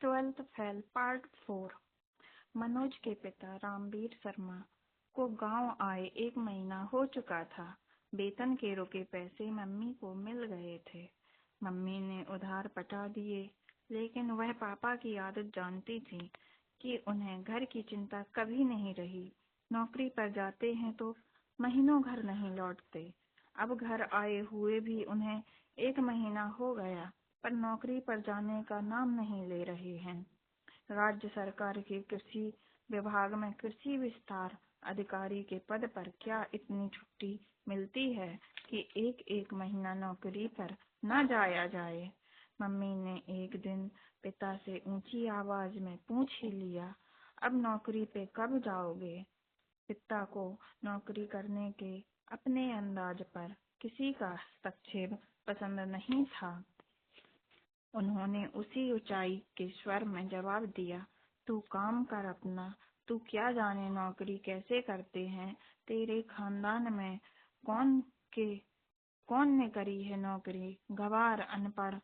Twelfth fail part 4। Manoj के पिता रामवीर शर्मा को गांव आए 1 महीना हो चुका था। वेतन के रुके पैसे मम्मी को मिल गए थे। मम्मी ने उधार पटा दिए, लेकिन वह पापा की आदत जानती थी कि उन्हें घर की चिंता कभी नहीं रही। नौकरी पर जाते हैं तो महीनों घर नहीं लौटते। अब घर आए हुए भी उन्हें 1 महीना हो गया, पर नौकरी पर जाने का नाम नहीं ले रहे हैं। राज्य सरकार के कृषि विभाग में कृषि विस्तार अधिकारी के पद पर क्या इतनी छुट्टी मिलती है कि एक महीना नौकरी पर न जाया जाए। मम्मी ने एक दिन पिता से ऊंची आवाज में पूछ ही लिया, अब नौकरी पे कब जाओगे? पिता को नौकरी करने के अपने अंदाज पर किसी का हस्तक्षेप पसंद नहीं था। उन्होंने उसी ऊंचाई के स्वर में जवाब दिया, तू काम कर अपना। तू क्या जाने नौकरी कैसे करते हैं? तेरे खानदान में कौन ने करी है नौकरी? गंवार, अनपढ़।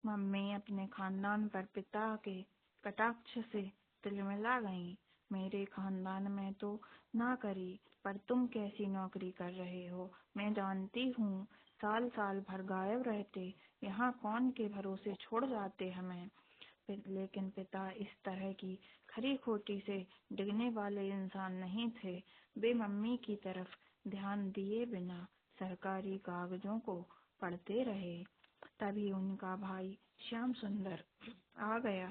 मम्मी अपने खानदान पर पिता के कटाक्ष से तिलमिला गईं। मेरे खानदान में तो ना करी, पर तुम कैसी नौकरी कर रहे हो मैं जानती हूँ। साल साल भर गायब रहते, यहाँ कौन के भरोसे छोड़ जाते हमें। लेकिन पिता इस तरह की खरी खोटी से डिगने वाले इंसान नहीं थे। वे मम्मी की तरफ ध्यान दिए बिना सरकारी कागजों को पढ़ते रहे। तभी उनका भाई श्याम सुंदर आ गया।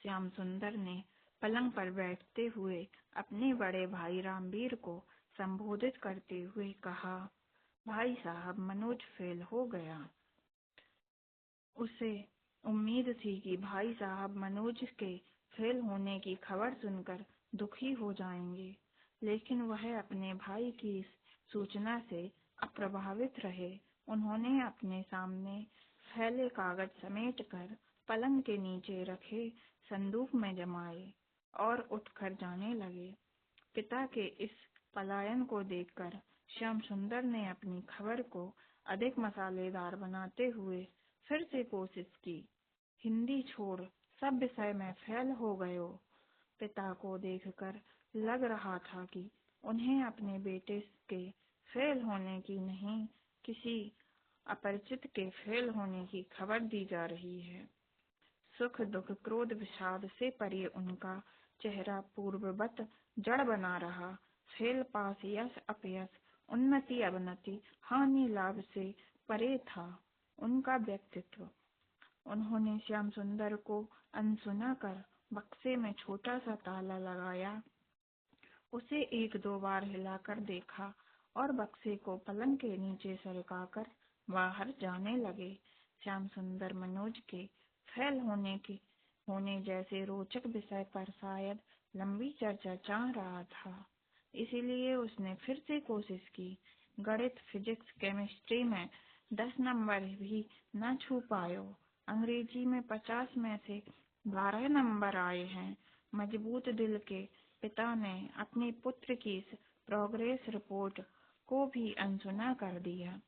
श्याम सुंदर ने पलंग पर बैठते हुए अपने बड़े भाई रामवीर को संबोधित करते हुए कहा, भाई साहब, मनोज फेल हो गया। उसे उम्मीद थी कि भाई साहब मनोज के फेल होने की खबर सुनकर दुखी हो जाएंगे, लेकिन वह अपने भाई की इस सूचना से अप्रभावित रहे। उन्होंने अपने सामने फैले कागज समेटकर पलंग के नीचे रखे संदूक में जमाए और उठकर जाने लगे। पिता के इस पलायन को देखकर श्याम सुंदर ने अपनी खबर को अधिक मसालेदार बनाते हुए फिर से कोशिश की। हिंदी छोड़ सब विषय में फेल हो गए हो। पिता को देखकर लग रहा था कि उन्हें अपने बेटे के फेल होने की नहीं, किसी अपरिचित के फेल होने की खबर दी जा रही है। सुख दुख क्रोध विषाद से परे उनका चेहरा पूर्ववत जड़ बना रहा। फेल पास, यश अपयश, उन्नति अवनति, हानि लाभ से परे था उनका व्यक्तित्व। उन्होंने श्याम सुंदर को अनसुना कर बक्से में छोटा सा ताला लगाया, उसे 1-2 बार हिलाकर देखा और बक्से को पलंग के नीचे सरकाकर बाहर जाने लगे। श्याम सुंदर मनोज के फेल होने जैसे रोचक विषय पर शायद लंबी चर्चा चाह रहा था, इसीलिए उसने फिर से कोशिश की। गणित, फिजिक्स, केमिस्ट्री में 10 नंबर भी न छू पायो। अंग्रेजी में 50 में से 12 नंबर आए हैं। मजबूत दिल के पिता ने अपने पुत्र की इस प्रोग्रेस रिपोर्ट को भी अनसुना कर दिया।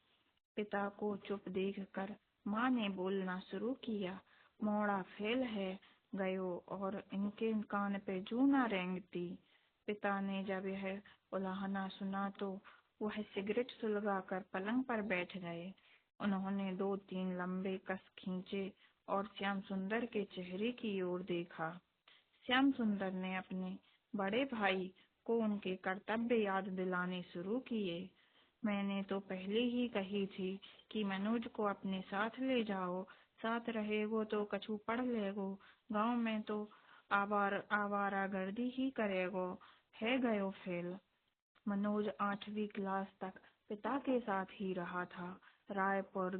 पिता को चुप देखकर माँ ने बोलना शुरू किया, मोड़ा फेल है गयो और इनके कान पे जू ना रेंगती। पिता ने जब यह उलाहना सुना तो वह सिगरेट सुलगाकर पलंग पर बैठ गए। उन्होंने 2-3 लंबे कस खींचे और श्याम सुंदर के चेहरे की ओर देखा। श्याम सुंदर ने अपने बड़े भाई को उनके कर्तव्य याद दिलाने शुरू किए। मैंने तो पहले ही कही थी कि मनोज को अपने साथ ले जाओ, साथ रहेगो तो कछु पढ़ लेगो, गांव में तो आवारागर्दी ही करेगो, है गयो फेल। मनोज 8वीं क्लास तक पिता के साथ ही रहा था। रायपुर,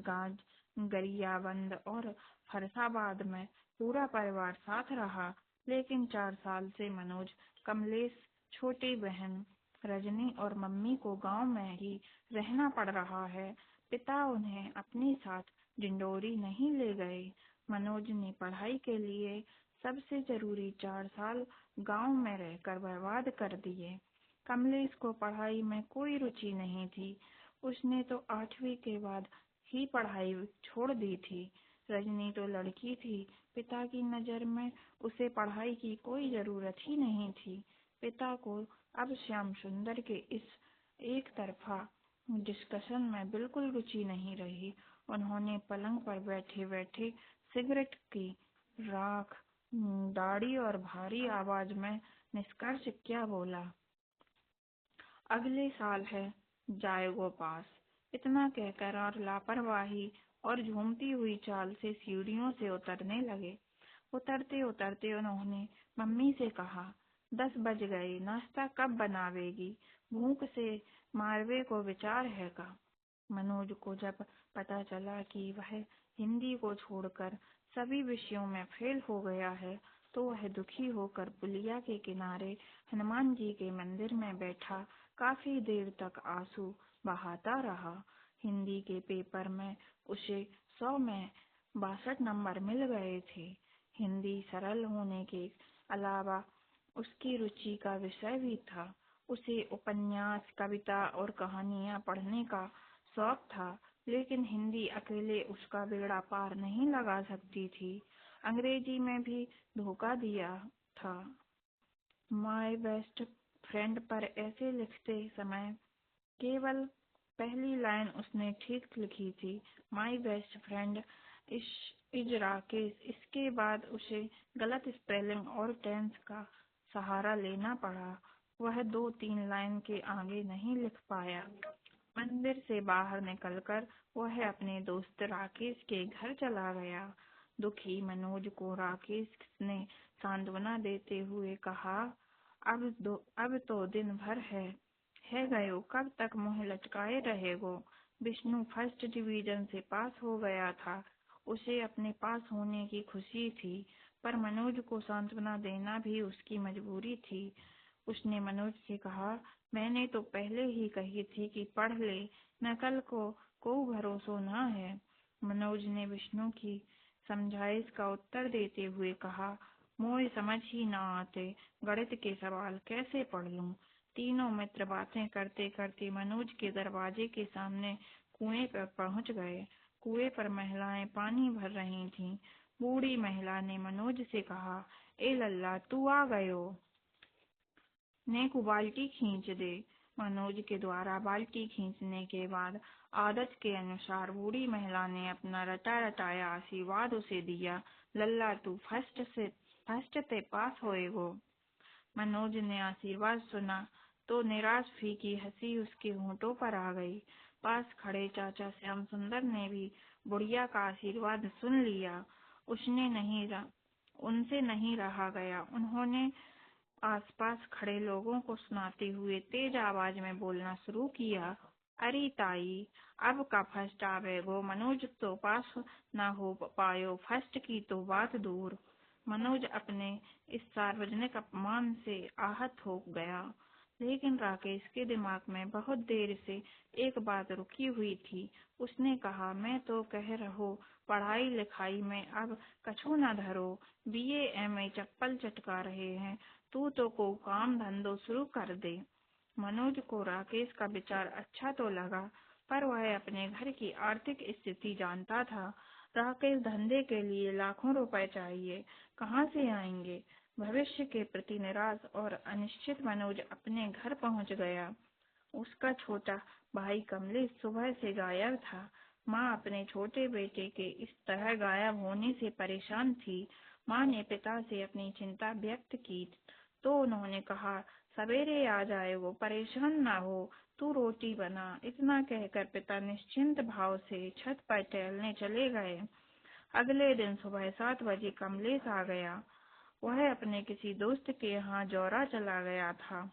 गरियाबंद और फरसाबाद में पूरा परिवार साथ रहा, लेकिन 4 साल से मनोज, कमलेश, छोटी बहन रजनी और मम्मी को गांव में ही रहना पड़ रहा है। पिता उन्हें अपने साथ डिंडोरी नहीं ले गए। मनोज ने पढ़ाई के लिए सबसे जरूरी 4 साल गांव में रहकर बर्बाद कर दिए। कमलेश को पढ़ाई में कोई रुचि नहीं थी। उसने तो 8वीं के बाद ही पढ़ाई छोड़ दी थी। रजनी तो लड़की थी, पिता की नज़र में उसे पढ़ाई की कोई ज़रूरत ही नहीं थी। पिता को अब श्याम सुंदर के इस एक तरफा डिस्कशन में बिल्कुल रुचि नहीं रही। उन्होंने पलंग पर बैठे बैठे सिगरेट की राख दाढ़ी और भारी आवाज में निष्कर्ष क्या बोला, अगले साल है, जाएगो पास। इतना कहकर और लापरवाही और झूमती हुई चाल से सीढ़ियों से उतरने लगे। उतरते उतरते उन्होंने मम्मी से कहा, 10 बज गए, नाश्ता कब बनावेगी? भूख से मारवे को विचार है का? मनोज को जब पता चला कि वह हिंदी को छोड़कर सभी विषयों में फेल हो गया है, तो वह दुखी होकर पुलिया के किनारे हनुमान जी के मंदिर में बैठा काफी देर तक आंसू बहाता रहा। हिंदी के पेपर में उसे 100 में 62 नंबर मिल गए थे। हिंदी सरल होने के अलावा उसकी रुचि का विषय भी था। उसे उपन्यास, कविता और कहानियां पढ़ने का शौक था, लेकिन हिंदी अकेले उसका बेड़ा पार नहीं लगा सकती थी। अंग्रेजी में भी धोखा दिया था। माय बेस्ट फ्रेंड पर ऐसे लिखते समय केवल पहली लाइन उसने ठीक लिखी थी, my best friend is Rakesh. इसके बाद उसे गलत स्पेलिंग और टेंस का सहारा लेना पड़ा। वह 2-3 लाइन के आगे नहीं लिख पाया। मंदिर से बाहर निकलकर वह अपने दोस्त राकेश के घर चला गया। दुखी मनोज को राकेश ने सांत्वना देते हुए कहा, अब तो दिन भर है गयो, कब तक मुँह लटकाए रहेगो? विष्णु फर्स्ट डिवीजन से पास हो गया था। उसे अपने पास होने की खुशी थी, पर मनोज को सांत्वना देना भी उसकी मजबूरी थी। उसने मनोज से कहा, मैंने तो पहले ही कही थी कि पढ़ ले, नकल को भरोसा ना है। मनोज ने विष्णु की समझाइश का उत्तर देते हुए कहा, मोए समझ ही ना आते, गणित के सवाल कैसे पढ़ लूं? तीनों मित्र बातें करते करते मनोज के दरवाजे के सामने कुएं पर पहुंच गए। कुएं पर महिलाएं पानी भर रही थीं। बूढ़ी महिला ने मनोज से कहा, ए लल्ला, तू आ गयो, ने को बाल्टी खींच दे। मनोज के द्वारा बाल्टी खींचने के बाद आदत के अनुसार बूढ़ी महिला ने अपना रटा रटाया आशीर्वाद उसे दिया, लल्ला तू फर्स्ट ते पास होएगो। मनोज ने आशीर्वाद सुना तो निराश फीकी हंसी उसके होठों पर आ गई। पास खड़े चाचा श्याम सुंदर ने भी बुढ़िया का आशीर्वाद सुन लिया। उनसे नहीं रहा गया। उन्होंने आसपास खड़े लोगों को सुनाते हुए तेज आवाज में बोलना शुरू किया, अरे ताई, अब का फर्स्ट आवेगो? मनोज तो पास ना हो पायो, फर्स्ट की तो बात दूर। मनोज अपने इस सार्वजनिक अपमान से आहत हो गया, लेकिन राकेश के दिमाग में बहुत देर से एक बात रुकी हुई थी। उसने कहा, मैं तो कह रहो पढ़ाई लिखाई में अब कछु न धरो, बीए एमए चप्पल चटका रहे हैं, तू तो को काम धंधो शुरू कर दे। मनोज को राकेश का विचार अच्छा तो लगा, पर वह अपने घर की आर्थिक स्थिति जानता था। राकेश धंधे के लिए लाखों रुपए चाहिए, कहाँ से आएंगे? भविष्य के प्रति निराश और अनिश्चित मनोज अपने घर पहुंच गया। उसका छोटा भाई कमलेश सुबह से गायब था। माँ अपने छोटे बेटे के इस तरह गायब होने से परेशान थी। माँ ने पिता से अपनी चिंता व्यक्त की तो उन्होंने कहा, सवेरे आ जाएगो, परेशान ना हो, तू रोटी बना। इतना कहकर पिता निश्चिंत भाव से छत पर टहलने चले गए। अगले दिन सुबह 7 बजे कमलेश आ गया। वह अपने किसी दोस्त के यहाँ जौरा चला गया था।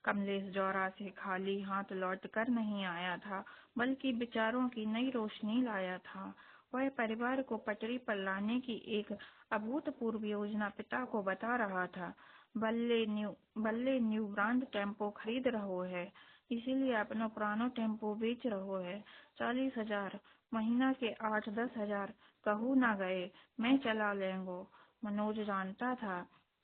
कमलेश जौरा से खाली हाथ लौट कर नहीं आया था, बल्कि विचारों की नई रोशनी लाया था। वह परिवार को पटरी पर लाने की एक अभूतपूर्व योजना पिता को बता रहा था। बल्ले न्यू ब्रांड टेम्पो खरीद रहो है, इसीलिए अपना पुरानो टेम्पो बेच रहो है। 40,000 महीना के 8-10 हजार कहू ना गए, मैं चला लेंगो। मनोज जानता था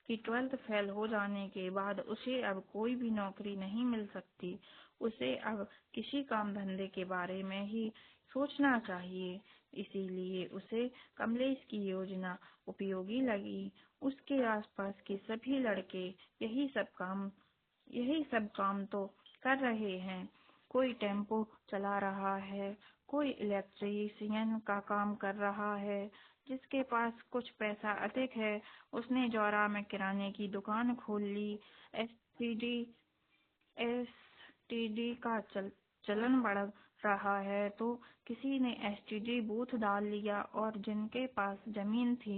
कि 12th फेल हो जाने के बाद उसे अब कोई भी नौकरी नहीं मिल सकती। उसे अब किसी काम धंधे के बारे में ही सोचना चाहिए। इसीलिए उसे कमलेश की योजना उपयोगी लगी। उसके आसपास के सभी लड़के यही सब काम तो कर रहे हैं। कोई टेम्पो चला रहा है, कोई इलेक्ट्रीशियन का काम कर रहा है। जिसके पास कुछ पैसा अधिक है, उसने जौरा में किराने की दुकान खोल ली। एसटीडी एसटीडी का चलन बढ़ रहा है तो किसी ने एसटीडी बूथ डाल लिया और जिनके पास जमीन थी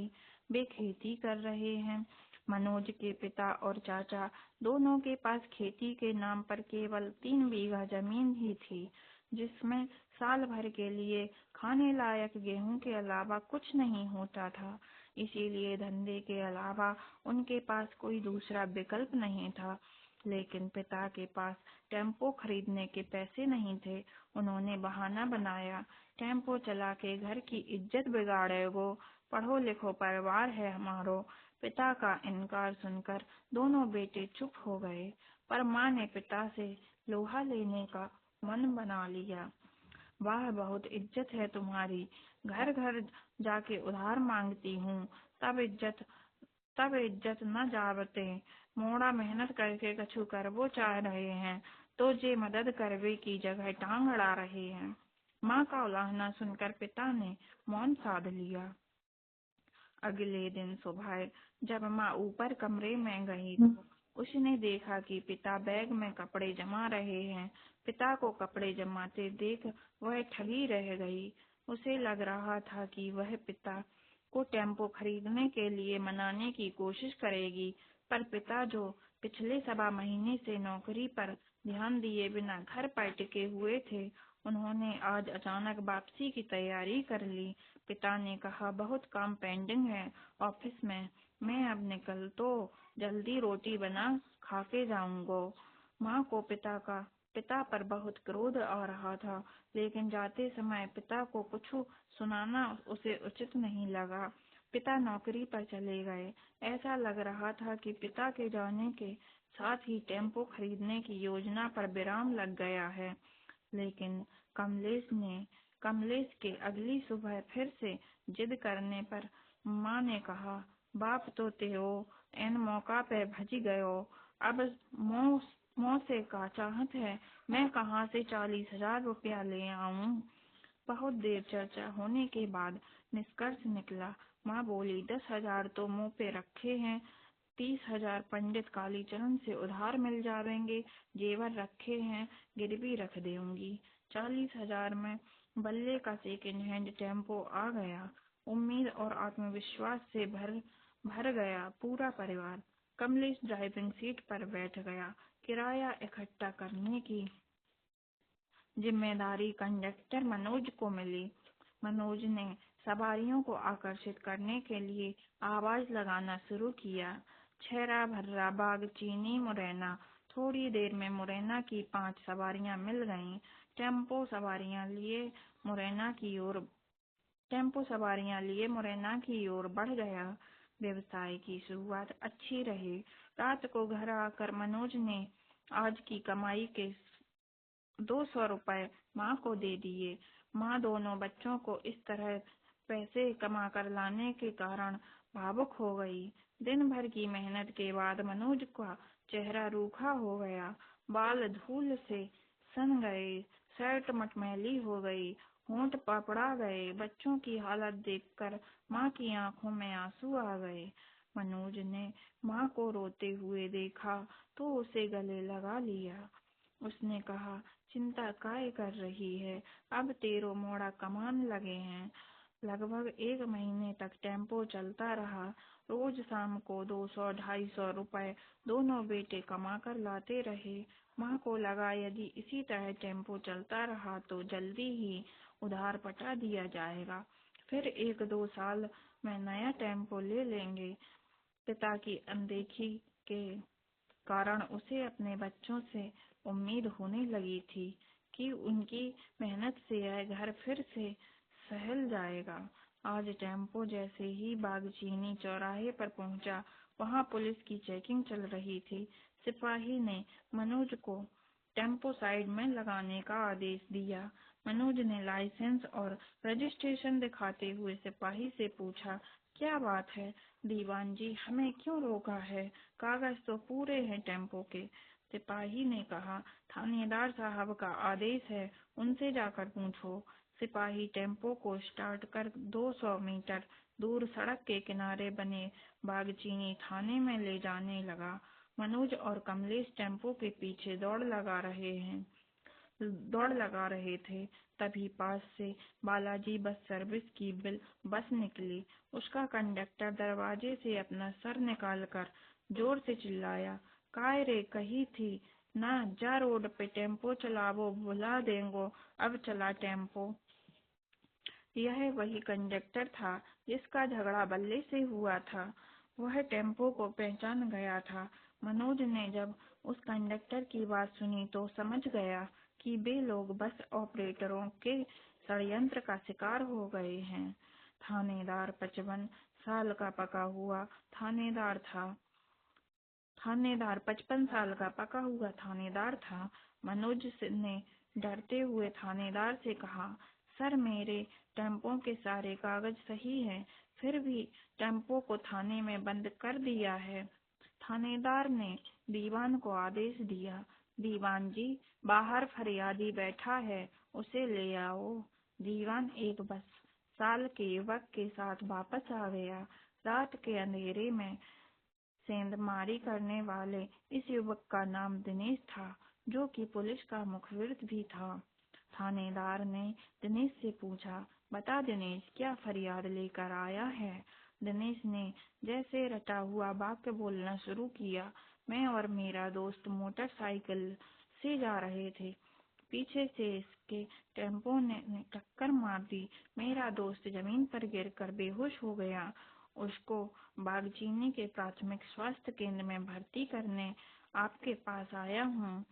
वे खेती कर रहे हैं। मनोज के पिता और चाचा दोनों के पास खेती के नाम पर केवल 3 बीघा जमीन ही थी, जिसमें साल भर के लिए खाने लायक गेहूं के अलावा कुछ नहीं होता था। इसीलिए धंधे के अलावा उनके पास कोई दूसरा विकल्प नहीं था। लेकिन पिता के पास टेम्पो खरीदने के पैसे नहीं थे। उन्होंने बहाना बनाया, टेम्पो चला के घर की इज्जत बिगाड़ेगो, पढ़ो लिखो परिवार है हमारो। पिता का इनकार सुनकर दोनों बेटे चुप हो गए, पर माँ ने पिता से लोहा लेने का मन बना लिया। वाह, बहुत इज्जत है तुम्हारी, घर घर जाके उधार मांगती हूँ, तब इज्जत न जावते। मोड़ा मेहनत करके कछु करबो चाह रहे हैं तो जे मदद करवे की जगह टांग अड़ा रहे हैं। माँ का उलाहना सुनकर पिता ने मौन साध लिया। अगले दिन सुबह जब माँ ऊपर कमरे में गई तो उसने देखा कि पिता बैग में कपड़े जमा रहे हैं। पिता को कपड़े जमाते देख वह ठगी रह गई। उसे लग रहा था कि वह पिता को टेम्पो खरीदने के लिए मनाने की कोशिश करेगी, पर पिता जो पिछले 1.25 महीने से नौकरी पर ध्यान दिए बिना घर पर टिके हुए थे, उन्होंने आज अचानक वापसी की तैयारी कर ली। पिता ने कहा, बहुत काम पेंडिंग है ऑफिस में, मैं अब निकल तो जल्दी रोटी बना खा के जाऊंगा। माँ को पिता पर बहुत क्रोध आ रहा था, लेकिन जाते समय पिता को कुछ सुनाना उसे उचित नहीं लगा। पिता नौकरी पर चले गए। ऐसा लग रहा था कि पिता के जाने के साथ ही टेम्पो खरीदने की योजना पर विराम लग गया है। लेकिन कमलेश के अगली सुबह फिर से जिद करने पर माँ ने कहा, बाप तो तेरो एन मौका पे भज गयो, अब मोह से का चाहत है, मैं कहाँ से 40,000 रुपया ले आऊं। बहुत देर चर्चा होने के बाद निष्कर्ष निकला। माँ बोली, 10,000 तो मुँह पे रखे हैं, 30,000 पंडित कालीचरण से उधार मिल जावेंगे, जेवर रखे हैं, गिरवी रख दूंगी। 40,000 में बल्ले का सेकेंड हैंड टेम्पो आ गया। उम्मीद और आत्मविश्वास से भर गया पूरा परिवार। कमलेश ड्राइविंग सीट पर बैठ गया। किराया इकट्ठा करने की जिम्मेदारी कंडक्टर मनोज को मिली। मनोज ने सवारियों को आकर्षित करने के लिए आवाज लगाना शुरू किया, छैरा भर्रा बाग चीनी मुरैना। थोड़ी देर में मुरैना की 5 सवारियां मिल गईं। टेम्पो सवारियां लिए मुरैना की ओर बढ़ गया। व्यवसाय की शुरुआत अच्छी रही। रात को घर आकर मनोज ने आज की कमाई के 200 रुपए माँ को दे दिए। माँ दोनों बच्चों को इस तरह पैसे कमा कर लाने के कारण भावुक हो गई। दिन भर की मेहनत के बाद मनोज का चेहरा रूखा हो गया, बाल धूल से सन गए, शर्ट मटमैली हो गई, होंठ पपड़ा गए। बच्चों की हालत देखकर माँ की आंखों में आंसू आ गए। मनोज ने माँ को रोते हुए देखा तो उसे गले लगा लिया। उसने कहा, चिंता काय कर रही है, अब तेरो मोड़ा कमान लगे हैं। लगभग 1 महीने तक टेम्पो चलता रहा। रोज शाम को 200-250 रुपए दोनों बेटे कमा कर लाते रहे। माँ को लगा, यदि इसी तरह टेम्पो चलता रहा तो जल्दी ही उधार पटा दिया जाएगा, फिर 1-2 साल में नया टेम्पो ले लेंगे। पिता की अनदेखी के कारण उसे अपने बच्चों से उम्मीद होने लगी थी कि उनकी मेहनत से यह घर फिर से सहल जाएगा। आज टेम्पो जैसे ही बागचीनी चौराहे पर पहुंचा, वहां पुलिस की चेकिंग चल रही थी। सिपाही ने मनोज को टेम्पो साइड में लगाने का आदेश दिया। मनोज ने लाइसेंस और रजिस्ट्रेशन दिखाते हुए सिपाही से पूछा, क्या बात है दीवान जी, हमें क्यों रोका है? कागज तो पूरे हैं टेम्पो के। सिपाही ने कहा, थानेदार साहब का आदेश है, उनसे जाकर पूछो। सिपाही टेम्पो को स्टार्ट कर 200 मीटर दूर सड़क के किनारे बने बागचीनी थाने में ले जाने लगा। मनोज और कमलेश टेम्पो के पीछे दौड़ लगा रहे थे। तभी पास से बालाजी बस सर्विस की बस निकली। उसका कंडक्टर दरवाजे से अपना सर निकालकर जोर से चिल्लाया, काय रे कही थी ना जा रोड पे टेम्पो चलावो, बुला देंगो, अब चला टेम्पो। यह वही कंडक्टर था जिसका झगड़ा बल्ले से हुआ था। वह टेम्पो को पहचान गया था। मनोज ने जब उस कंडक्टर की बात सुनी तो समझ गया कि वे लोग बस ऑपरेटरों के षड्यंत्र का शिकार हो गए हैं। थानेदार 55 साल का पका हुआ थानेदार था। थानेदार 55 साल का पका हुआ थानेदार था। मनोज ने डरते हुए थानेदार से कहा, सर मेरे टेम्पो के सारे कागज सही हैं, फिर भी टेम्पो को थाने में बंद कर दिया है। थानेदार ने दीवान को आदेश दिया, दीवान जी बाहर फरियादी बैठा है, उसे ले आओ। दीवान एक बस साल के युवक के साथ वापस आ गया। रात के अंधेरे में सेंधमारी करने वाले इस युवक का नाम दिनेश था, जो कि पुलिस का मुखबिर भी था। थानेदार ने दिनेश से पूछा, बता दिनेश, क्या फरियाद लेकर आया है? दिनेश ने जैसे रटा हुआ वाक्य बोलना शुरू किया, मैं और मेरा दोस्त मोटरसाइकिल से जा रहे थे। पीछे से इसके टेम्पो ने टक्कर मार दी। मेरा दोस्त जमीन पर गिरकर बेहोश हो गया। उसको बागचीनी के प्राथमिक स्वास्थ्य केंद्र में भर्ती करने आपके पास आया हूँ।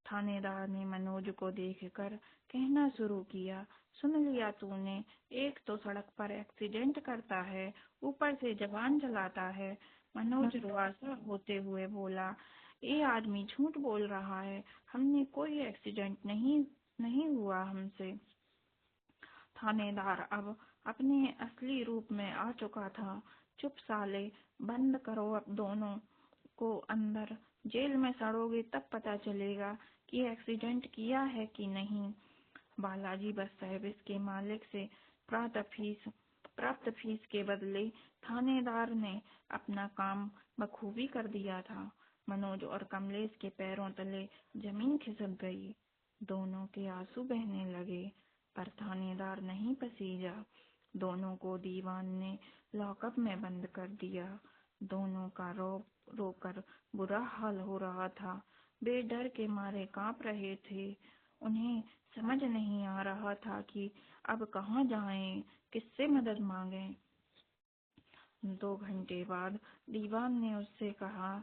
थानेदार ने मनोज को देखकर कहना शुरू किया, सुन लिया तूने, एक तो सड़क पर एक्सीडेंट करता है, ऊपर से जबान चलाता है। मनोज रुआसा होते हुए बोला, ये आदमी झूठ बोल रहा है, हमने कोई एक्सीडेंट नहीं हुआ हमसे। थानेदार अब अपने असली रूप में आ चुका था। चुप साले, बंद करो अब दोनों को अंदर, जेल में सड़ोगे तब पता चलेगा कि एक्सीडेंट किया है कि नहीं। बालाजी बस सर्विस के मालिक से प्राप्त फीस के बदले थानेदार ने अपना काम बखूबी कर दिया था। मनोज और कमलेश के पैरों तले जमीन खिसक गई। दोनों के आंसू बहने लगे, पर थानेदार नहीं पसीजा। दोनों को दीवान ने लॉकअप में बंद कर दिया। दोनों का रोकर बुरा हाल हो रहा था। वे डर के मारे कांप रहे थे। उन्हें समझ नहीं आ रहा था कि अब कहाँ जाएं, किससे मदद मांगें। 2 घंटे बाद दीवान ने उससे कहा,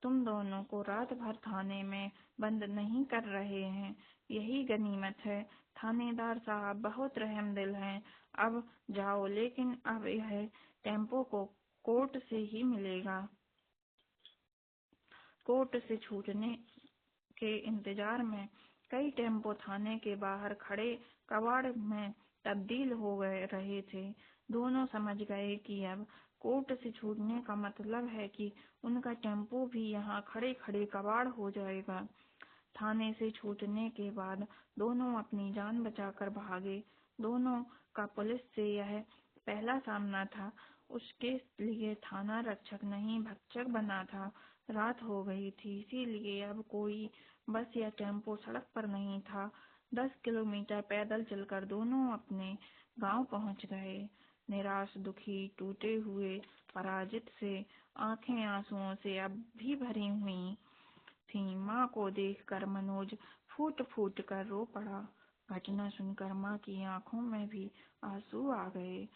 तुम दोनों को रात भर थाने में बंद नहीं कर रहे हैं, यही गनीमत है। थानेदार साहब बहुत रहमदिल हैं। अब जाओ, लेकिन अब यह टेम्पो को कोर्ट से ही मिलेगा। कोर्ट से छूटने के इंतजार में कई टेम्पो थाने के बाहर खड़े कबाड़ में तब्दील हो रहे थे। दोनों समझ गए कि अब कोर्ट से छूटने का मतलब है कि उनका टेम्पो भी यहाँ खड़े खड़े कबाड़ हो जाएगा। थाने से छूटने के बाद दोनों अपनी जान बचाकर भागे। दोनों का पुलिस से यह पहला सामना था। उसके लिए थाना रक्षक नहीं भक्षक बना था। रात हो गई थी, इसीलिए अब कोई बस या टेम्पो सड़क पर नहीं था। 10 किलोमीटर पैदल चलकर दोनों अपने गांव पहुंच गए। निराश, दुखी, टूटे हुए, पराजित से आंखें आंसुओं से अब भी भरी हुई थी। माँ को देखकर मनोज फूट फूट कर रो पड़ा। घटना सुनकर माँ की आंखों में भी आंसू आ गए।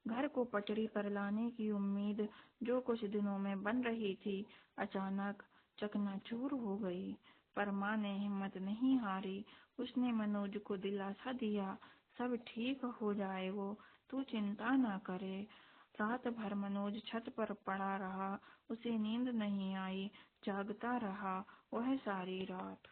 घर को पटरी पर लाने की उम्मीद जो कुछ दिनों में बन रही थी, अचानक चकनाचूर हो गई। पर माँ ने हिम्मत नहीं हारी। उसने मनोज को दिलासा दिया, सब ठीक हो जाएगा, तू चिंता न करे। रात भर मनोज छत पर पड़ा रहा। उसे नींद नहीं आई, जागता रहा वह सारी रात।